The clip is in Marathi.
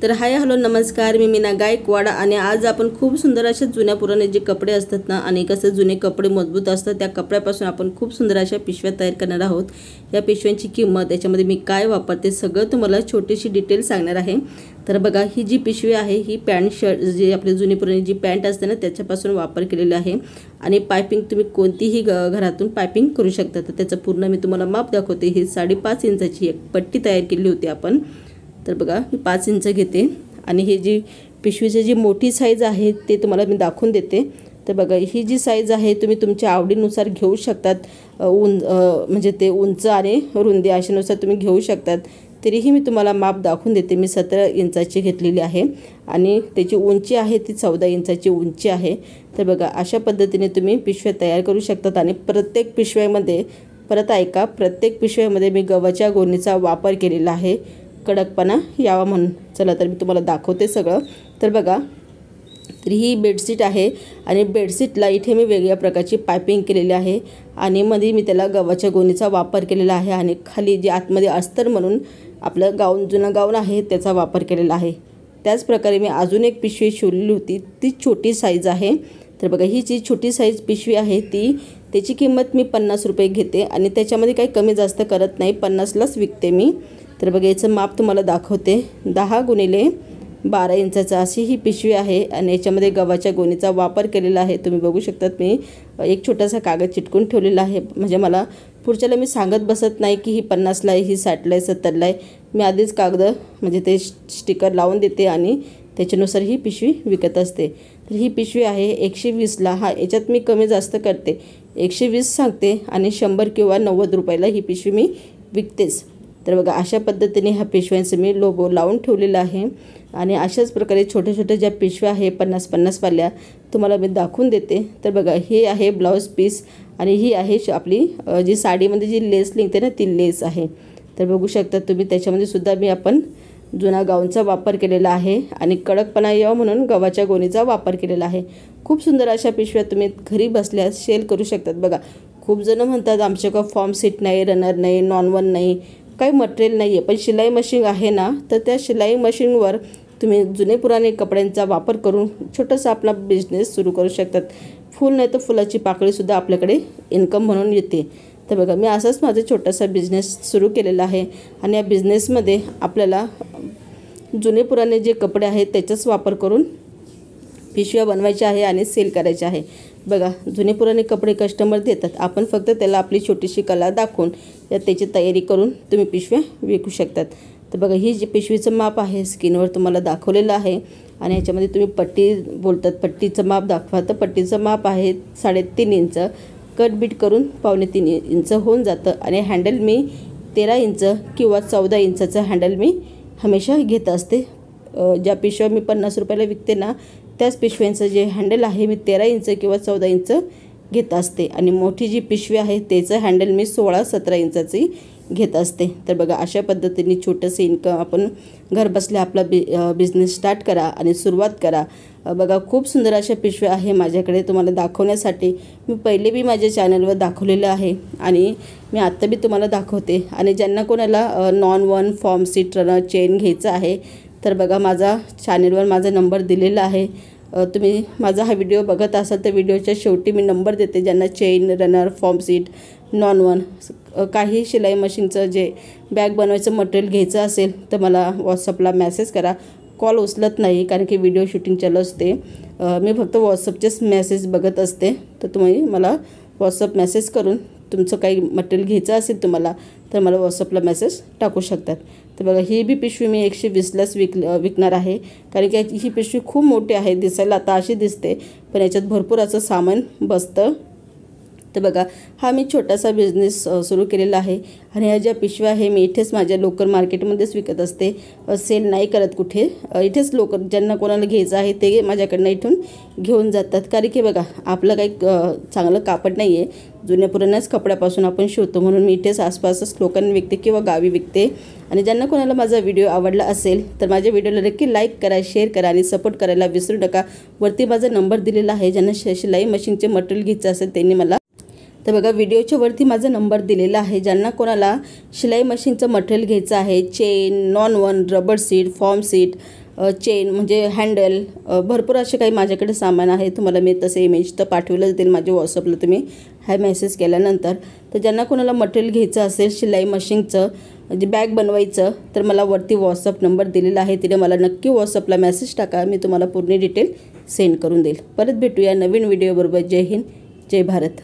तर हाय हॅलो नमस्कार, मी मीना गायकवाड आणि आज आपण खूप सुंदर अशा जुन्या पुराणे जे कपडे असतात ना आणि कसे जुने कपडे मजबूत असतात त्या कपड्यापासून आपण खूप सुंदर अशा पिशव्या तयार करणार आहोत। या पिशव्यांची किंमत, त्याच्यामध्ये मी काय वापरते सगळं तुम्हाला छोटीशी डिटेल सांगणार आहे। तर बघा, ही जी पिशवी आहे ही पॅन्ट शर्ट जे आपली जुनी पुराणी जी पॅन्ट असते ना त्याच्यापासून वापर केलेला आहे आणि पायपिंग तुम्ही कोणतीही घरातून पायपिंग करू शकता। तर त्याचं पूर्ण मी तुम्हाला माप दाखवते। ही 5.5 इंचाची एक पट्टी तयार केली होती आपण। तर बघा, मी 5 इंच घेते आणि ही जी पिशवीची जी मोठी साईज आहे ते तुम्हाला मी दाखवून देते। तर बघा, ही जी साईज आहे तुम्ही तुमच्या आवडीनुसार घेऊ शकतात। म्हणजे ते उंच आणि रुंदी अशानुसार तुम्ही घेऊ शकतात। तरीही मी तुम्हाला माप दाखवून देते। मी 17 इंचाची घेतलेली आहे आणि त्याची उंची आहे ती 14 इंचाची उंची आहे। तर बघा, अशा पद्धतीने तुम्ही पिशव्या तयार करू शकतात आणि प्रत्येक पिशव्यामध्ये, परत ऐका, प्रत्येक पिशव्यामध्ये मी गव्हाच्या गोणीचा वापर केलेला आहे कडकपणा यावा म्हणून। चला तर मी तुम्हाला दाखवते सगळं। तर बघा, तर ही बेडशीट आहे आणि बेडशीटला इथे मी वेगळ्या प्रकारची पायपिंग केलेली आहे आणि मध्ये मी त्याला गव्हाच्या गोणीचा वापर केलेला आहे आणि खाली जे आतमध्ये अस्तर म्हणून आपलं गाऊन, जुनं गाऊन आहे त्याचा वापर केलेला आहे। त्याच प्रकारे मी अजून एक पिशवी शिवलेली होती, ती छोटी साईज आहे। तर बघा, ही जी छोटी साईज पिशवी आहे त्याची किंमत मी 50 रुपये घेते आणि त्याच्यामध्ये काही कमी जास्त करत नाही, 50लाच विकते मी। तर बघा, याचं माप तुम्हाला दाखवते। 10 गुणिले 12 इंचाचा अशी ही पिशवी आहे आणि याच्यामध्ये गव्हाच्या गोणीचा वापर केलेला आहे। तुम्ही बघू शकतात, मी एक छोटासा कागद चिटकून ठेवलेला आहे, म्हणजे मला पुढच्याला मी सांगत बसत नाही की ही 50ला आहे, ही 60ला आहे, 70ला आहे। मी आधीच कागद म्हणजे ते स्टिकर लावून देते आणि त्याच्यानुसार ही पिशवी विकत असते। तर ही पिशवी आहे 120ला। हा, याच्यात मी कमी जास्त करते, 120 सांगते आणि 100 किंवा 90 रुपयाला ही पिशवी मी विकतेच। तर बघा, अशा पद्धतीने ह्या पिशव्यांचं मी लोगो लावून ठेवलेला आहे आणि अशाच प्रकारे छोट्या छोट्या ज्या पिशव्या आहे 50-50 वाल्या तुम्हाला मी दाखवून देते। तर बघा, हे आहे ब्लाऊज पीस आणि ही आहे आपली जी साडीमध्ये जी लेस निघते ना ती लेस आहे। तर बघू शकता तुम्ही, त्याच्यामध्ये सुद्धा मी आपण जुना गाऊनचा वापर केलेला आहे आणि कडकपणा यावा म्हणून गव्हाच्या गोणीचा वापर केलेला आहे। खूप सुंदर अशा पिशव्या तुम्ही घरी बसल्या सेल करू शकतात। बघा, खूप जण म्हणतात आमच्याकडं फॉर्म सीट नाही, रनर नाही, नॉन-वन नाही, काही मटेरियल नाही आहे, पण शिलाई मशीन आहे ना, तर त्या शिलाई मशीनवर तुम्ही जुने पुराणे कपड्यांचा वापर करून छोटासा आपला बिझनेस सुरू करू शकतात। फुल नाही तर फुलाची पाकळीसुद्धा आपल्याकडे इन्कम म्हणून येते। तर बघा, मी असाच माझा छोटासा बिझनेस सुरू केलेला आहे आणि या बिझनेसमध्ये आपल्याला जुने पुराणे जे कपडे आहेत त्याचाच वापर करून पिशव्या बनवायच्या आहे आणि सेल करायचे आहे। बघा, जुने पुराणे कपडे कस्टमर देतात, आपण फक्त त्याला आपली छोटीशी कला दाखवून त्याची तयारी करून तुम्ही पिशव्या विकू शकतात। तर बघा, ही जी पिशवीचं माप आहे स्क्रीनवर तुम्हाला दाखवलेलं आहे आणि याच्यामध्ये तुम्ही पट्टी बोलतात, पट्टीचं माप दाखवा। तर पट्टीचं माप आहे 3.5 इंच, कट बीट करून 2.25 इंच होऊन जातं आणि हँडल मी 13 इंच किंवा 14 इंचाचं हँडल मी हमेशा घेत असते। ज्या पिशव्या मी 50 रुपयाला विकते ना त्याच पिशव्यांचं जे हँडल आहे मी 13 इंच किंवा 14 इंच घेत असते आणि मोठी जी पिशवी आहे त्याचं हँडल मी 16-17 इंचाची घेत असते। तर बघा, अशा पद्धतीने छोटंसं इन्कम आपण घर बसल्या आपला बिझनेस स्टार्ट करा आणि सुरुवात करा। बघा, खूप सुंदर अशा पिशव्या आहे माझ्याकडे तुम्हाला दाखवण्यासाठी। मी पहिले बी माझ्या चॅनलवर दाखवलेलं आहे आणि मी आत्ता बी तुम्हाला दाखवते। आणि ज्यांना कोणाला non-one, form seat, runner, chain घ्यायचं आहे तर बघा, माझा चॅनलवर माझा नंबर दिलेला आहे। तुम्ही माझा हा व्हिडिओ बघत असाल तर व्हिडिओच्या शेवटी मी नंबर देते। ज्यांना chain, runner, form seat, non-one, काही शिलाई मशीनचं जे बॅग बनवायचं मटेरियल घ्यायचं असेल तर मला व्हॉट्सअपला मेसेज करा। कॉल उचलत नाही कारण की व्हिडिओ शूटिंग चालू असते, मी फक्त व्हॉट्सअपचेच मेसेज बघत असते। तर तुम्ही मला व्हॉट्सअप मेसेज करून तुमचं काही मटेरियल घ्यायचं असेल तुम्हाला तर मला व्हॉट्सअपला मेसेज टाकू शकतात। तर बघा, ही बी पिशवी मी 120लाच विकणार आहे कारण की ही पिशवी खूप मोठी आहे, दिसायला आता अशी दिसते पण याच्यात भरपूर असं सामान बसतं। तर बघा, हा मी छोटासा बिझनेस सुरू केलेला आहे आणि ह्या ज्या पिशव्या आहे मी इथेच माझ्या लोकल मार्केटमध्येच विकत असते, सेल नाही करत कुठे। इथेच लोक ज्यांना कोणाला घ्यायचं आहे ते माझ्याकडनं इथून घेऊन जातात कारण की बघा, आपलं काही चांगलं कापड नाही आहे, जुन्या पुराण्याच कपड्यापासून आपण शिवतो, म्हणून मी इथेच आसपासच लोकांना विकते किंवा गावी विकते। आणि ज्यांना कोणाला माझा व्हिडिओ आवडला असेल तर माझ्या व्हिडिओला नक्की लाईक करा, शेअर करा आणि सपोर्ट करायला विसरू नका। वरती माझा नंबर दिलेला आहे, ज्यांना शिलाई मशीनचे मटेरियल घ्यायचं असेल त्यांनी मला तर बघा व्हिडिओच्या वरती माझा नंबर दिलेला आहे. ज्यांना कोणाला शिलाई मशीनचं मटेरियल घ्यायचं आहे, chain, non one, rubber seat, form seat, chain म्हणजे हँडल, भरपूर असे काही माझ्याकडे सामान आहे. तुम्हाला मी तसे इमेज तर पाठवलंच देईल माझ्या व्हॉट्सअपला, तुम्ही हाय मेसेज केल्यानंतर. तर ज्यांना कोणाला मटेरियल घ्यायचं असेल शिलाई मशीनचं, म्हणजे बॅग बनवायचं, तर मला वरती व्हॉट्सअप नंबर दिलेला आहे. तिथे मला नक्की व्हॉट्सअपला मेसेज टाका, मी तुम्हाला पूर्ण डिटेल सेंड करून देईल. परत भेटूया नवीन व्हिडिओबरोबर. जय हिंद, जय भारत.